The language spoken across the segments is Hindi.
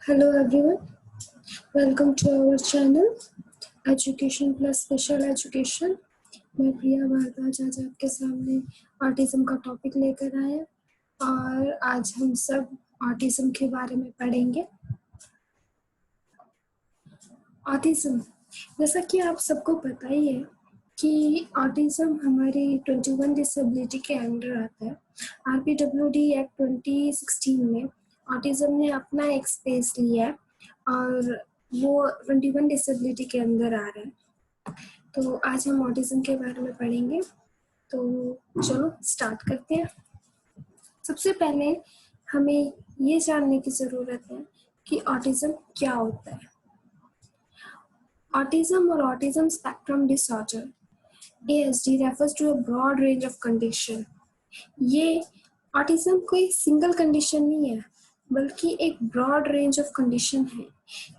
Hello everyone, welcome to our channel Education Plus Special Education। मैं प्रिया भारद्वाज आज आपके सामने ऑटिज्म का टॉपिक लेकर आए और आज हम सब ऑटिज्म के बारे में पढ़ेंगे। ऑटिज्म, जैसा कि आप सबको पता ही है कि ऑटिज्म हमारी 21 डिसेबिलिटी के अंडर आता है। RPWD एक्ट 2016 में ऑटिज्म ने अपना एक स्पेस लिया है और वो 21 डिसेबिलिटी के अंदर आ रहा है। तो आज हम ऑटिज्म के बारे में पढ़ेंगे, तो चलो स्टार्ट करते हैं। सबसे पहले हमें ये जानने की ज़रूरत है कि ऑटिज्म क्या होता है। ऑटिज्म और autism spectrum disorder ASD refers to a broad range of condition। ये ऑटिज्म कोई सिंगल कंडीशन नहीं है बल्कि एक ब्रॉड रेंज ऑफ कंडीशन है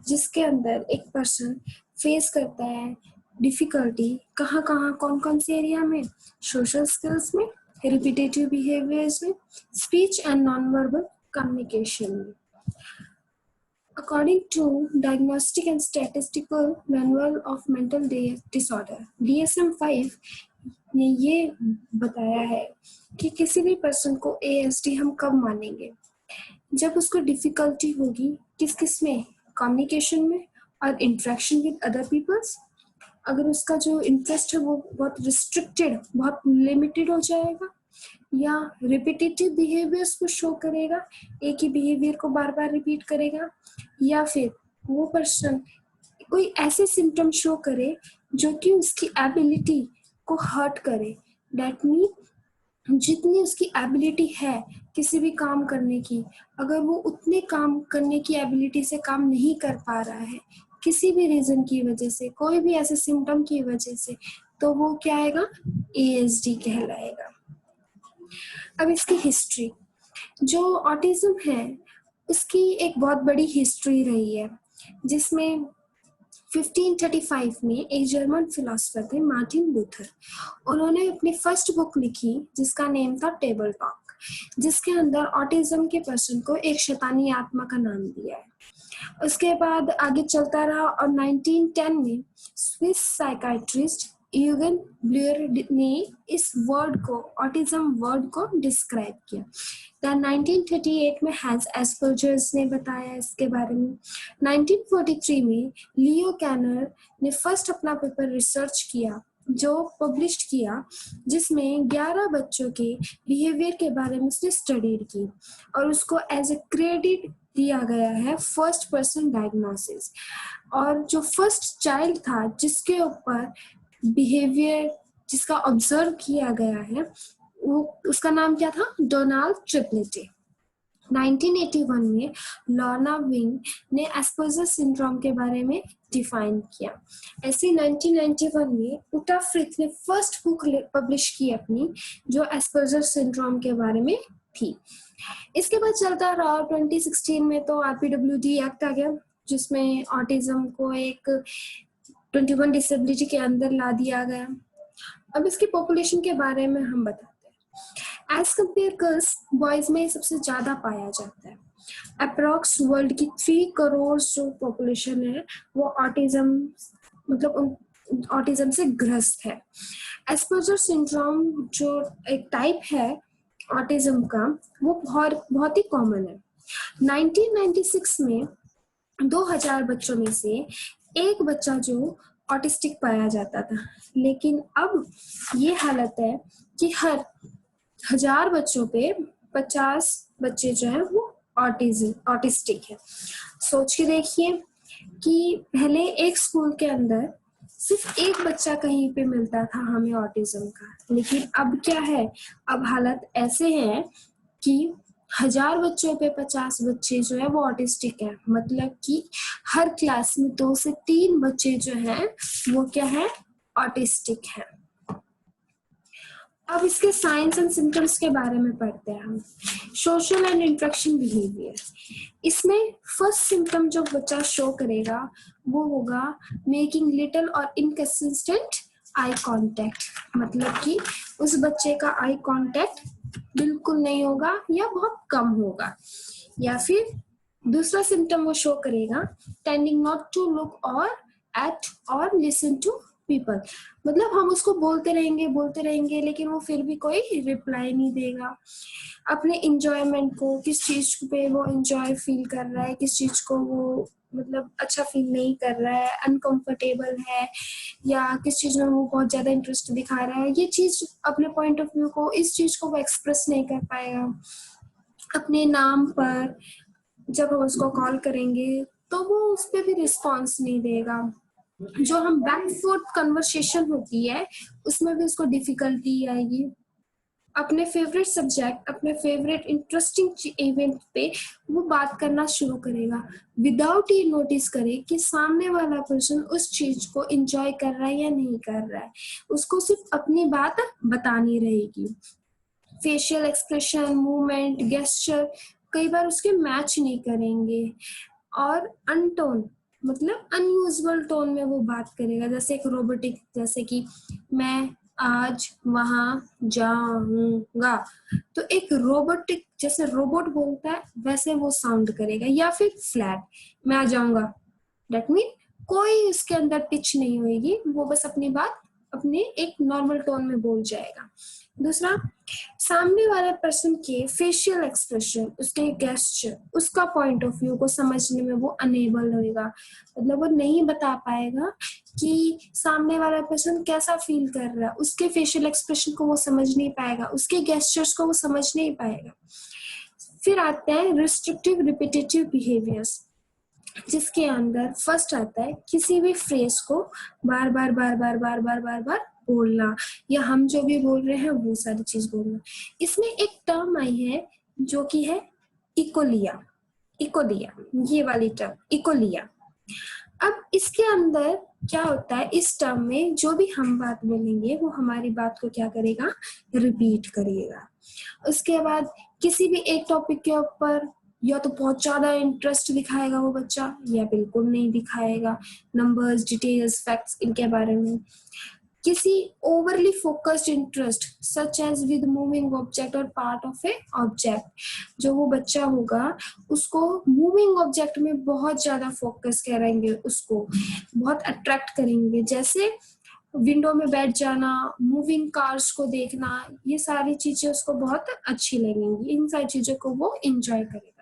जिसके अंदर एक पर्सन फेस करता है डिफिकल्टी कहाँ कौन कौन से एरिया में, सोशल स्किल्स में, रिपीटेटिव बिहेवियर्स में, speech and non verbal communication में। According to Diagnostic and Statistical Manual of Mental Disorder DSM-5 ने ये बताया है कि किसी भी पर्सन को ASD हम कब मानेंगे, जब उसको डिफिकल्टी होगी किस में, कम्युनिकेशन में और इंटरेक्शन विद अदर पीपल्स। अगर उसका जो इंटरेस्ट है वो बहुत रिस्ट्रिक्टेड, बहुत लिमिटेड हो जाएगा, या रिपीटेटिव बिहेवियर्स को शो करेगा, एक ही बिहेवियर को बार बार रिपीट करेगा, या फिर वो पर्सन कोई ऐसे सिम्टम शो करे जो कि उसकी एबिलिटी को हर्ट करे। दैट मीन जितनी उसकी एबिलिटी है किसी भी काम करने की, अगर वो उतने काम करने की एबिलिटी से काम नहीं कर पा रहा है किसी भी रीजन की वजह से, कोई भी ऐसे सिम्टम की वजह से, तो वो क्या आएगा, ASD कहलाएगा। अब इसकी हिस्ट्री, जो ऑटिज्म है उसकी एक बहुत बड़ी हिस्ट्री रही है जिसमें 1535 में एक जर्मन फिलोसोफर थे मार्टिन लूथर। उन्होंने अपनी फर्स्ट बुक लिखी जिसका नेम था टेबल टॉक, जिसके अंदर ऑटिज्म के पर्सन को एक शैतानी आत्मा का नाम दिया है। उसके बाद आगे चलता रहा और 1910 में स्विस साइकाइट्रिस्ट यूगन ब्लूअर ने इस वर्ड को, ऑटिज्म वर्ड को डिस्क्राइब किया। दैन 1938 में हैंस एस्पर्जर्स ने बताया इसके बारे में। 1943 में लियो कैनर ने फर्स्ट अपना पेपर रिसर्च किया जो पब्लिश किया, जिसमें 11 बच्चों के बिहेवियर के बारे में उसने स्टडी की और उसको एज ए क्रेडिट दिया गया है फर्स्ट पर्सन डायग्नोसिस। और जो फर्स्ट चाइल्ड था जिसके ऊपर बिहेवियर जिसका ऑब्जर्व किया गया है वो, उसका नाम क्या था, डोनाल्ड ट्रिप्लेटे। 1981 में लॉर्ना विंग ने एस्पर्जर सिंड्रोम के बारे में डिफाइन किया। ऐसे 1991 में उटा फ्रिथ ने फर्स्ट बुक पब्लिश की अपनी, जो एस्पर्जर सिंड्रोम के बारे में थी। इसके बाद चलता रहा 2016 में तो RPWD एक्ट आ गया जिसमें ऑटिज्म को एक 21 डिसेबिलिटी के अंदर ला दिया गया। अब इसकी पॉपुलेशन के बारे में हम बताते हैं। एज कम्पेयर गर्ल्स बॉयज में सबसे ज्यादा पाया जाता है। अप्रॉक्स वर्ल्ड की 3 करोड़ जो पॉपुलेशन है वो ऑटिज्म मतलब ऑटिज्म से ग्रस्त है। एस्पर्जर सिंड्रोम जो एक टाइप है ऑटिज्म का वो बहुत ही कॉमन है। 1996 में 2000 बच्चों में से एक बच्चा जो ऑटिस्टिक पाया जाता था, लेकिन अब ये हालत है कि हर 1000 बच्चों पे 50 बच्चे जो हैं वो ऑटिस्टिक है। सोच के देखिए कि पहले एक स्कूल के अंदर सिर्फ एक बच्चा कहीं पे मिलता था हमें ऑटिज्म का, लेकिन अब क्या है, अब हालत ऐसे है कि 1000 बच्चों पे 50 बच्चे जो है वो ऑटिस्टिक है। मतलब कि हर क्लास में 2 से 3 बच्चे जो हैं वो क्या है, ऑटिस्टिक है। अब इसके साइंस एंड सिम्टम्स के बारे में पढ़ते हैं हम। सोशल एंड इंटरेक्शन बिहेवियर, इसमें फर्स्ट सिम्टम जो बच्चा शो करेगा वो होगा मेकिंग लिटिल और इनकंसिस्टेंट आई कांटेक्ट। मतलब कि उस बच्चे का आई कांटेक्ट बिल्कुल नहीं होगा या बहुत कम होगा, या फिर दूसरा सिम्टम वो शो करेगा, टेंडिंग नॉट टू लुक और एट और लिसन टू पीपल, मतलब हम उसको बोलते रहेंगे लेकिन वो फिर भी कोई रिप्लाई नहीं देगा। अपने इंजॉयमेंट को, किस चीज पे वो इंजॉय फील कर रहा है, किस चीज को वो मतलब अच्छा फील नहीं कर रहा है, अनकंफर्टेबल है, या किस चीज में वो बहुत ज्यादा इंटरेस्ट दिखा रहा है, ये चीज अपने पॉइंट ऑफ व्यू को, इस चीज को वो एक्सप्रेस नहीं कर पाएगा। अपने नाम पर जब हम उसको कॉल करेंगे तो वो उस पर भी रिस्पॉन्स नहीं देगा। जो हम बैक फोर्थ कन्वर्सेशन होती है उसमें भी उसको डिफिकल्टी आएगी। अपने फेवरेट सब्जेक्ट, अपने फेवरेट इंटरेस्टिंग इवेंट पे वो बात करना शुरू करेगा विदाउट ये नोटिस करे कि सामने वाला पर्सन उस चीज को एंजॉय कर रहा है या नहीं कर रहा है। उसको सिर्फ अपनी बात बतानी रहेगी। फेशियल एक्सप्रेशन, मूवमेंट, गेस्चर कई बार उसके मैच नहीं करेंगे। और अनटोन मतलब अनयूजुअल टोन में वो बात करेगा, जैसे एक रोबोटिक, जैसे कि मैं आज वहां जाऊंगा, तो एक रोबोटिक जैसे रोबोट बोलता है वैसे वो साउंड करेगा। या फिर फ्लैट, मैं आ जाऊंगा, दैट मीन कोई उसके अंदर पिच नहीं होगी, वो बस अपनी बात अपने एक नॉर्मल टोन में बोल जाएगा। दूसरा, सामने वाला पर्सन के फेशियल एक्सप्रेशन, उसके गेस्चर, उसका पॉइंट ऑफ व्यू को समझने में वो अनेबल होएगा, मतलब वो नहीं बता पाएगा कि सामने वाला पर्सन कैसा फील कर रहा है, उसके फेशियल एक्सप्रेशन को वो समझ नहीं पाएगा, उसके गेस्चर्स को वो समझ नहीं पाएगा। फिर आते हैं रिस्ट्रिक्टिव रिपीटेटिव बिहेवियर्स, जिसके अंदर फर्स्ट आता है किसी भी फ्रेज को बार बार बार बार बार बार बार बार बोलना, या हम जो भी बोल रहे हैं वो सारी चीज बोलना। इसमें एक टर्म आई है जो कि है इकोलिया। इकोलिया, ये वाली टर्म इकोलिया। अब इसके अंदर क्या होता है, इस टर्म में जो भी हम बात बोलेंगे वो हमारी बात को क्या करेगा, रिपीट करिएगा। उसके बाद किसी भी एक टॉपिक के ऊपर या तो बहुत ज्यादा इंटरेस्ट दिखाएगा वो बच्चा, या बिल्कुल नहीं दिखाएगा। नंबर्स, डिटेल्स, फैक्ट्स इनके बारे में। किसी overly focused interest such as with moving object और पार्ट ऑफ ए ऑब्जेक्ट, जो वो बच्चा होगा उसको मूविंग ऑब्जेक्ट में बहुत ज्यादा फोकस करेंगे, उसको बहुत अट्रैक्ट करेंगे, जैसे विंडो में बैठ जाना, मूविंग कार्स को देखना, ये सारी चीजें उसको बहुत अच्छी लगेंगी। इन सारी चीजों को वो एंजॉय करेगा।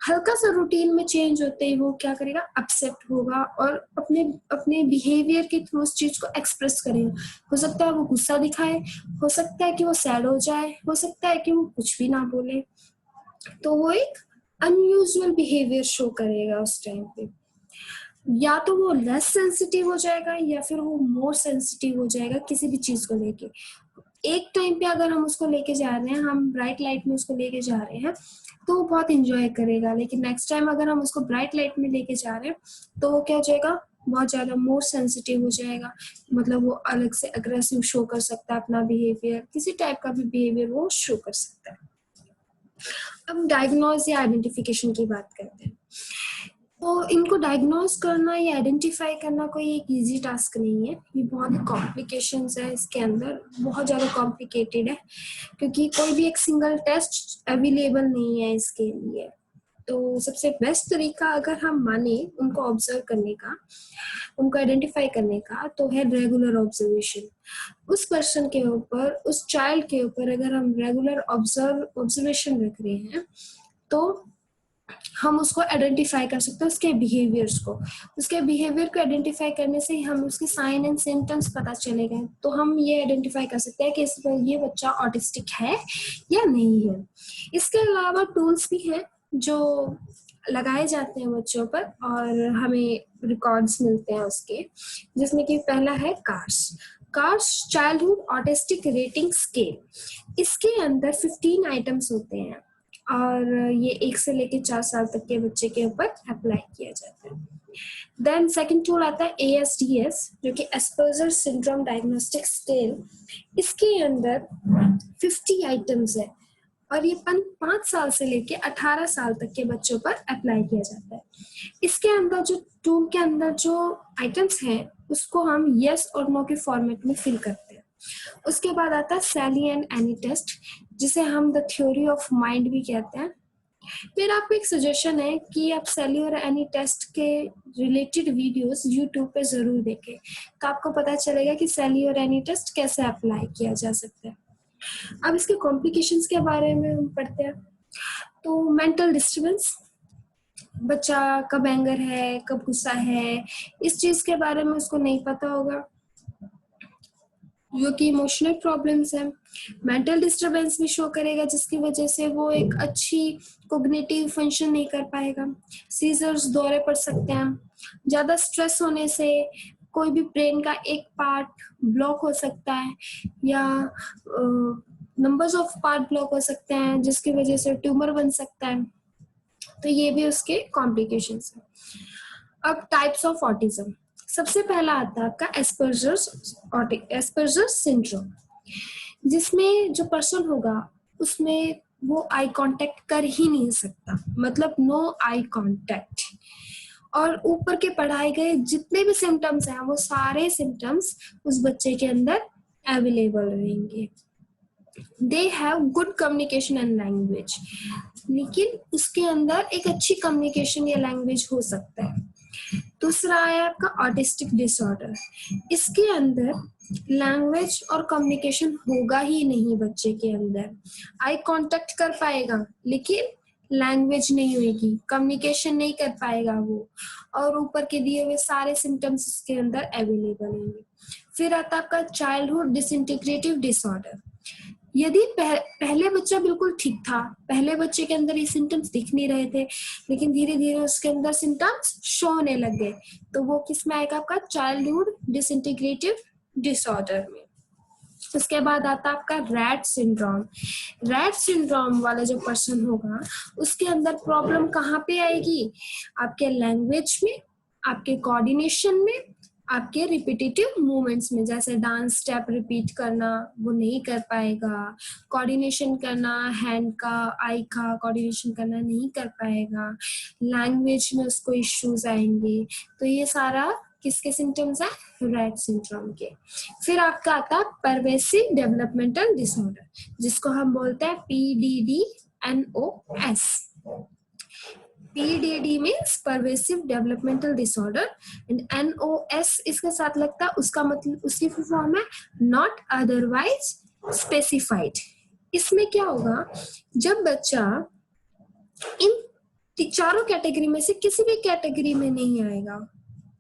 हल्का सा रूटीन में चेंज होते ही वो क्या करेगा, अपसेट होगा और अपने अपने बिहेवियर के थ्रू उस चीज को एक्सप्रेस करेगा। हो सकता है वो गुस्सा दिखाए, हो सकता है कि वो सैड हो जाए, हो सकता है कि वो कुछ भी ना बोले, तो वो एक अनयूजुअल बिहेवियर शो करेगा उस टाइम पे। या तो वो लेस सेंसिटिव हो जाएगा या फिर वो मोर सेंसिटिव हो जाएगा किसी भी चीज को लेके। एक टाइम पे अगर हम उसको लेके जा रहे हैं, हम ब्राइट लाइट में उसको लेके जा रहे हैं तो वो बहुत इंजॉय करेगा, लेकिन नेक्स्ट टाइम अगर हम उसको ब्राइट लाइट में लेके जा रहे हैं तो वो क्या हो जाएगा, बहुत ज्यादा मोर सेंसिटिव हो जाएगा। मतलब वो अलग से अग्रेसिव शो कर सकता है अपना बिहेवियर, किसी टाइप का भी बिहेवियर वो शो कर सकता है। अब डायग्नोज या आइडेंटिफिकेशन की बात करते हैं। तो इनको डायग्नोज करना या आइडेंटिफाई करना कोई एक इजी टास्क नहीं है, ये बहुत कॉम्प्लिकेशंस है इसके अंदर, बहुत ज़्यादा कॉम्प्लिकेटेड है, क्योंकि कोई भी एक सिंगल टेस्ट अवेलेबल नहीं है इसके लिए। तो सबसे बेस्ट तरीका अगर हम माने उनको ऑब्जर्व करने का, उनको आइडेंटिफाई करने का, तो है रेगुलर ऑब्जर्वेशन। उस पर्सन के ऊपर, उस चाइल्ड के ऊपर अगर हम रेगुलर ऑब्जर्वेशन रख रहे हैं तो हम उसको आइडेंटिफाई कर सकते हैं, उसके बिहेवियर्स को। उसके बिहेवियर को आइडेंटिफाई करने से ही हम उसके साइन एंड सिम्टम्स पता चलेगा, तो हम ये आइडेंटिफाई कर सकते हैं कि ये बच्चा ऑटिस्टिक है या नहीं है। इसके अलावा टूल्स भी हैं जो लगाए जाते हैं बच्चों पर और हमें रिकॉर्ड्स मिलते हैं उसके, जिसमें कि पहला है cars childhood autistic rating scale. इसके अंदर 15 आइटम्स होते हैं और ये 1 से लेके 4 साल तक के बच्चे के ऊपर अप्लाई किया जाता है। देन सेकंड टूल आता है ASDS, जो कि एस्पर्जर सिंड्रोम डायग्नोस्टिक स्केल। इसके अंदर 50 आइटम्स है और ये 5 साल से लेके 18 साल तक के बच्चों पर अप्लाई किया जाता है। इसके अंदर जो टूल के अंदर जो आइटम्स हैं उसको हम यस और नो के फॉर्मेट में फिल करते हैं। उसके बाद आता है सैली एंड एनी टेस्ट, जिसे हम द थ्योरी ऑफ माइंड भी कहते हैं। मेरा आपको एक सजेशन है कि आप सेली और एनी टेस्ट के रिलेटेड वीडियोस यूट्यूब पे ज़रूर देखें, तो आपको पता चलेगा कि सेली और एनी टेस्ट कैसे अप्लाई किया जा सकता है। अब इसके कॉम्प्लिकेशंस के बारे में हम पढ़ते हैं। तो मेंटल डिस्टर्बेंस, बच्चा कब एंगर है, कब गुस्सा है, इस चीज़ के बारे में उसको नहीं पता होगा, जो कि इमोशनल प्रॉब्लम्स हैं। मेंटल डिस्टर्बेंस भी शो करेगा, जिसकी वजह से वो एक अच्छी कोग्निटिव फंक्शन नहीं कर पाएगा। सीजर्स दौरे पड़ सकते हैं। ज़्यादा स्ट्रेस होने से कोई भी ब्रेन का एक पार्ट ब्लॉक हो सकता है, या नंबर्स ऑफ पार्ट ब्लॉक हो सकते हैं, जिसकी वजह से ट्यूमर बन सकता है। तो ये भी उसके कॉम्प्लिकेशंस हैं। अब टाइप्स ऑफ ऑटिज्म, सबसे पहला आता है आपका एस्पर्जर्स सिंड्रोम, जिसमें जो पर्सन होगा उसमें वो आई कांटेक्ट कर ही नहीं सकता, मतलब नो आई कांटेक्ट। और ऊपर के पढ़ाए गए जितने भी सिम्टम्स हैं वो सारे सिम्टम्स उस बच्चे के अंदर अवेलेबल रहेंगे। They have good communication and language, लेकिन उसके अंदर एक अच्छी कम्युनिकेशन या लैंग्वेज हो सकता है। दूसरा आया आपका ऑटिस्टिक डिसऑर्डर, इसके अंदर लैंग्वेज और कम्युनिकेशन होगा ही नहीं बच्चे के अंदर। आई कांटेक्ट कर पाएगा लेकिन लैंग्वेज नहीं होगी, कम्युनिकेशन नहीं कर पाएगा वो, और ऊपर के दिए हुए सारे सिम्टम्स उसके अंदर अवेलेबल होंगे। फिर आता आपका चाइल्डहुड डिसइंटीग्रेटिव डिसऑर्डर, यदि पहले बच्चा बिल्कुल ठीक था, पहले बच्चे के अंदर ये सिम्टम्स दिख नहीं रहे थे, लेकिन धीरे धीरे उसके अंदर सिम्टम्स शो होने लग गए, तो वो किस में आएगा आपका चाइल्डहुड डिसइंटीग्रेटिव डिसऑर्डर में। उसके बाद आता आपका रैट सिंड्रोम। रैट सिंड्रोम वाला जो पर्सन होगा उसके अंदर प्रॉब्लम कहाँ पे आएगी, आपके लैंग्वेज में, आपके कोऑर्डिनेशन में, आपके रिपीटेटिव मूवमेंट्स में, जैसे डांस स्टेप रिपीट करना वो नहीं कर पाएगा, कोऑर्डिनेशन करना हैंड का, आई का कोऑर्डिनेशन करना नहीं कर पाएगा, लैंग्वेज में उसको इश्यूज आएंगे। तो ये सारा किसके सिम्टम्स है, रैट सिंड्रोम के। फिर आपका आता है परवेसिव डेवलपमेंटल डिसऑर्डर, जिसको हम बोलते हैं PDD-NOS। PDD means pervasive developmental disorder and NOS इसके साथ लगता है, उसका मतलब उसकी फुल फॉर्म है नॉट अदरवाइज स्पेसिफाइड। इसमें क्या होगा, जब बच्चा इन चारों कैटेगरी में से किसी भी कैटेगरी में नहीं आएगा,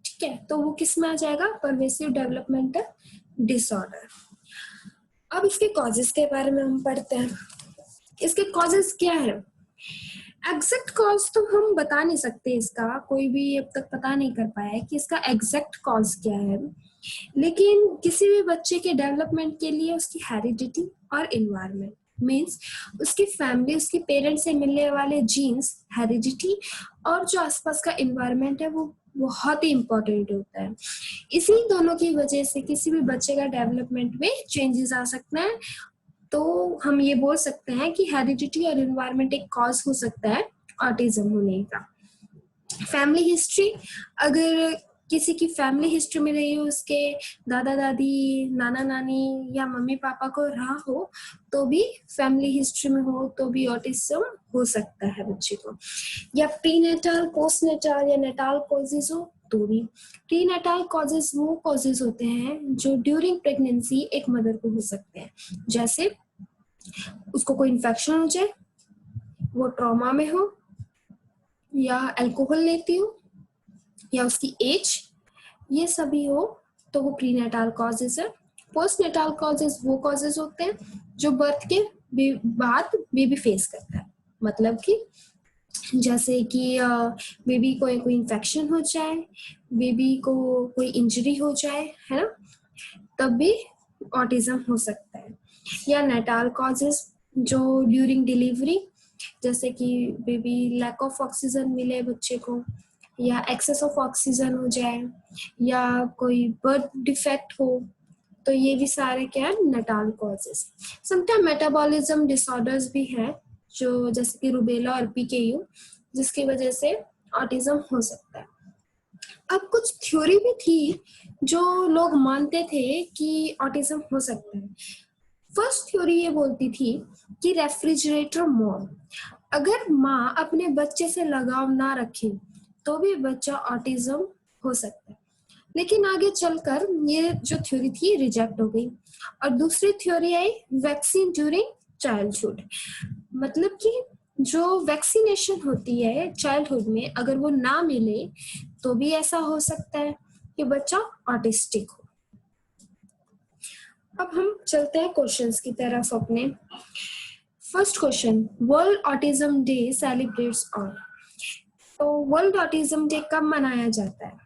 ठीक है, तो वो किस में आ जाएगा, परवेसिव डेवलपमेंटल डिसऑर्डर। अब इसके कॉजेस के बारे में हम पढ़ते हैं। इसके कॉजेस क्या है, एग्जैक्ट कॉज तो हम बता नहीं सकते, इसका कोई भी अब तक पता नहीं कर पाया है कि इसका एग्जैक्ट कॉज क्या है, लेकिन किसी भी बच्चे के डेवलपमेंट के लिए उसकी हेरिडिटी और एनवायरनमेंट मीन्स उसकी फैमिली, उसके पेरेंट्स से मिलने वाले जीन्स, हेरिडिटी और जो आसपास का एनवायरनमेंट है वो बहुत ही इम्पोर्टेंट होता है। इसी दोनों की वजह से किसी भी बच्चे का डेवलपमेंट में चेंजेस आ सकते हैं। तो हम ये बोल सकते हैं कि हेरिडिटी और एनवायरनमेंट एक कॉज हो सकता है ऑटिज्म होने का। फैमिली हिस्ट्री, अगर किसी की फैमिली हिस्ट्री में रही हो, उसके दादा दादी, नाना नानी या मम्मी पापा को रहा हो, तो भी फैमिली हिस्ट्री में हो तो भी ऑटिज्म हो सकता है बच्चे को। या प्रीनेटल, पोस्टनेटल या नेटाल कॉजेज हो तो भी। प्रीनेटल कॉजेज वो कॉजेज होते हैं जो ड्यूरिंग प्रेगनेंसी एक मदर को हो सकते हैं, जैसे उसको कोई इन्फेक्शन हो जाए, वो ट्रॉमा में हो, या अल्कोहल लेती हो, या उसकी एज, ये सभी हो तो वो प्रीनेटाल कॉजेज है। पोस्टनेटाल कॉजेज वो कॉजेज होते हैं जो बर्थ के बाद बेबी फेस करता है, मतलब कि जैसे कि बेबी को कोई इन्फेक्शन हो जाए, बेबी को कोई इंजरी हो जाए, है ना, तब भी ऑटिज्म हो सकता है। या नेटाल कॉजेज जो ड्यूरिंग डिलीवरी, जैसे कि बेबी लैक ऑफ ऑक्सीजन मिले बच्चे को, या एक्सेस ऑफ ऑक्सीजन हो जाए, या कोई बर्थ डिफेक्ट हो, तो ये भी सारे क्या है, Natal causes. Sometime metabolism disorders भी हैं, जो जैसे कि रुबेला और PKU, जिसकी वजह से ऑटिज्म हो सकता है। अब कुछ थ्योरी भी थी जो लोग मानते थे कि ऑटिज्म हो सकता है। फर्स्ट थ्योरी ये बोलती थी कि रेफ्रिजरेटर मॉम, अगर माँ अपने बच्चे से लगाव ना रखे तो भी बच्चा ऑटिज्म हो सकता है, लेकिन आगे चलकर ये जो थ्योरी थी रिजेक्ट हो गई और दूसरी थ्योरी आई वैक्सीन ड्यूरिंग चाइल्डहुड। मतलब कि जो वैक्सीनेशन होती है चाइल्डहुड में अगर वो ना मिले तो भी ऐसा हो सकता है कि बच्चा ऑटिस्टिक हो। अब हम चलते हैं क्वेश्चंस की तरफ अपने। First question, world autism day celebrates on. तो वर्ल्ड ऑटिज्म डे कब मनाया जाता है?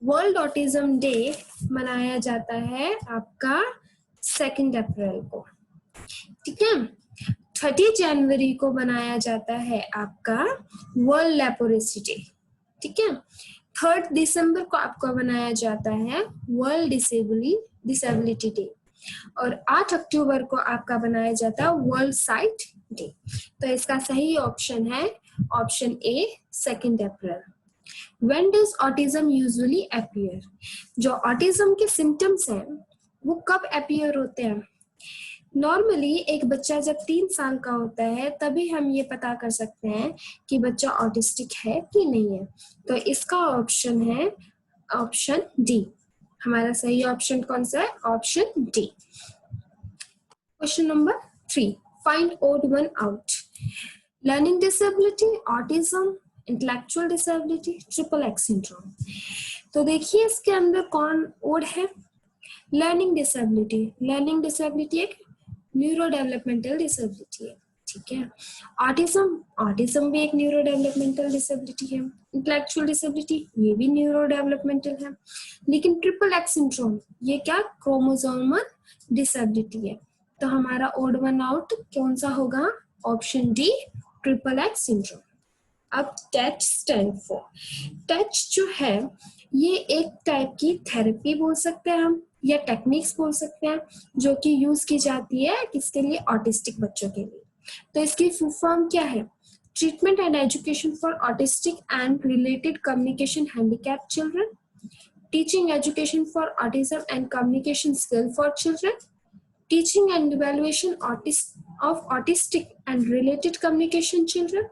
वर्ल्ड ऑटिज्म डे मनाया जाता है आपका 2 अप्रैल को, ठीक है। 30 जनवरी को मनाया जाता है आपका वर्ल्ड लेप्रोसी डे, ठीक है। 3 दिसंबर को आपको मनाया जाता है वर्ल्ड डिसेबिलिटी डे और 8 अक्टूबर को आपका बनाया जाता है वर्ल्ड साइट डे। तो इसका सही ऑप्शन है option A 2 April. When does autism usually appear? जो ऑटिज्म के सिम्टम्स हैं वो कब अपीयर होते हैं? नॉर्मली एक बच्चा जब 3 साल का होता है तभी हम ये पता कर सकते हैं कि बच्चा ऑटिस्टिक है कि नहीं है। तो इसका ऑप्शन है ऑप्शन डी। हमारा सही ऑप्शन कौन सा है? Option D. Question number 3, find odd one out. Learning disability, autism, intellectual disability, triple X syndrome. तो देखिए इसके अंदर कौन ओड है? Learning disability. लर्निंग डिसेबिलिटी एक न्यूरो डेवलपमेंटल डिसेबिलिटी है, ठीक है। ऑटिज्म भी एक न्यूरो डेवलपमेंटल डिसेबिलिटी है। इंटेलेक्चुअल डिसेबिलिटी ये भी न्यूरो डेवलपमेंटल है। लेकिन ट्रिपल एक्स सिंड्रोम ये क्या? क्रोमोसोमल डिसेबिलिटी है। तो हमारा ओड वन आउट कौन सा होगा? Option D, triple X syndrome. अब टच स्टैंड फॉर। टच जो है ये एक टाइप की थेरेपी बोल सकते हैं हम या टेक्निक्स बोल सकते हैं जो कि यूज की जाती है किसके लिए? ऑटिस्टिक बच्चों के लिए। तो इसकी फुल फॉर्म क्या है? Treatment and education for autistic and related communication handicap children, teaching education for autism and communication skill for children, teaching and evaluation of autistic and related communication children,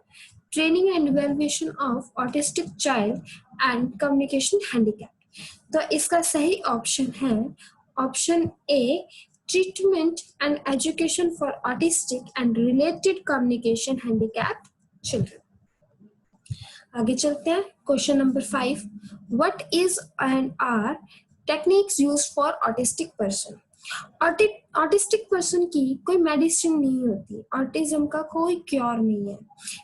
training and evaluation of autistic child and communication handicap। तो इसका सही ऑप्शन है option A, treatment and education for autistic and related communication handicap children. आगे चलते हैं। Question number 5, what is and are techniques used for autistic person. Autistic person की कोई मेडिसिन नहीं होती, ऑटिज्म का कोई क्योर नहीं है,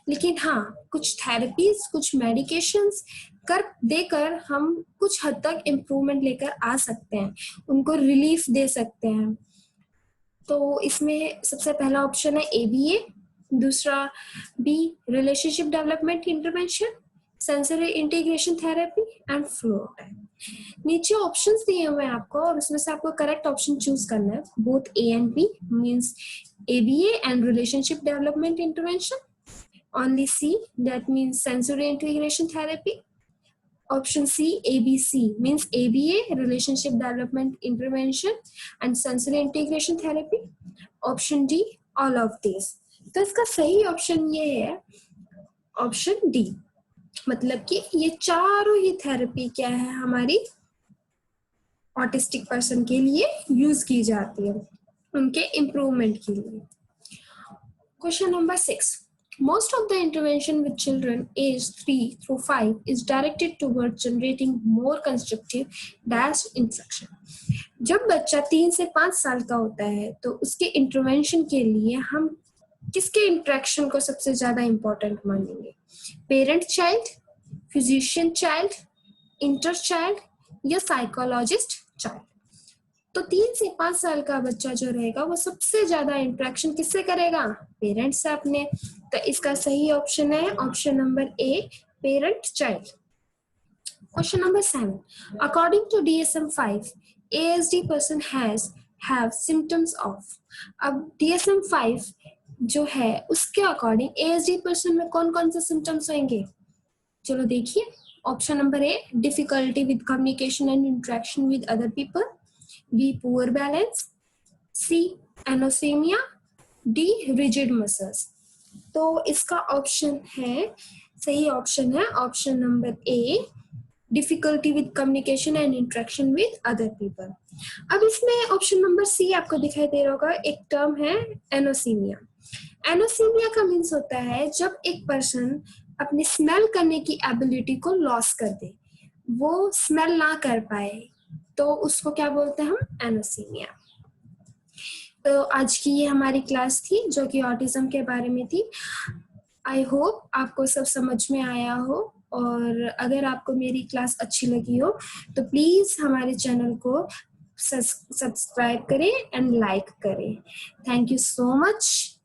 लेकिन हाँ कुछ थेरेपीज, कुछ मेडिकेशंस कर देकर हम कुछ हद तक इम्प्रूवमेंट लेकर आ सकते हैं, उनको रिलीफ दे सकते हैं। तो इसमें सबसे पहला ऑप्शन है ABA, दूसरा B relationship development intervention, sensory integration therapy and flow. नीचे ऑप्शंस दिए हुए हैं आपको और उसमें से आपको करेक्ट ऑप्शन चूज करना है। Both A and B means ABA and relationship development intervention, only C that means sensory integration therapy, option C ABC means ABA relationship development intervention and sensory integration therapy, option D all of these। तो इसका सही ऑप्शन ये है ऑप्शन डी, मतलब कि ये चारों ही थेरेपी क्या है हमारी ऑटिस्टिक पर्सन के लिए यूज की जाती है उनके इम्प्रूवमेंट के लिए। Question number 6, most of the intervention with children aged 3 through 5 is directed towards generating more constructive dash instruction। जब बच्चा 3 से 5 साल का होता है तो उसके इंटरवेंशन के लिए हम किसके इंटरेक्शन को सबसे ज्यादा इंपॉर्टेंट मानेंगे? Parent child, physician child, inter child या साइकोलॉजिस्ट चाइल्ड। तो 3 से 5 साल का बच्चा जो रहेगा वो सबसे ज्यादा इंटरेक्शन किससे करेगा? पेरेंट्स से अपने। तो इसका सही ऑप्शन है option number A, parent child. Question number 7, according to DSM-5 ASD person have symptoms of। अब DSM-5 जो है उसके अकॉर्डिंग ASD पर्सन में कौन कौन से सिम्टम्स होंगे? चलो देखिए। Option number A, difficulty with communication and interaction with other people, B poor balance, C anosmia, D rigid muscles. तो इसका ऑप्शन है, सही ऑप्शन है option number A, difficulty with communication and interaction with other people. अब इसमें ऑप्शन नंबर सी आपको दिखाई दे रहा होगा, एक टर्म है एनोसीमिया। एनोसीमिया का मीन्स होता है जब एक पर्सन अपने स्मेल करने की एबिलिटी को लॉस कर दे, वो स्मेल ना कर पाए, तो उसको क्या बोलते हैं हम, एनोसीमिया। तो आज की ये हमारी क्लास थी जो कि ऑटिज्म के बारे में थी। आई होप आपको सब समझ में आया हो, और अगर आपको मेरी क्लास अच्छी लगी हो तो प्लीज हमारे चैनल को सब्सक्राइब करें एंड लाइक करें। Thank you so much.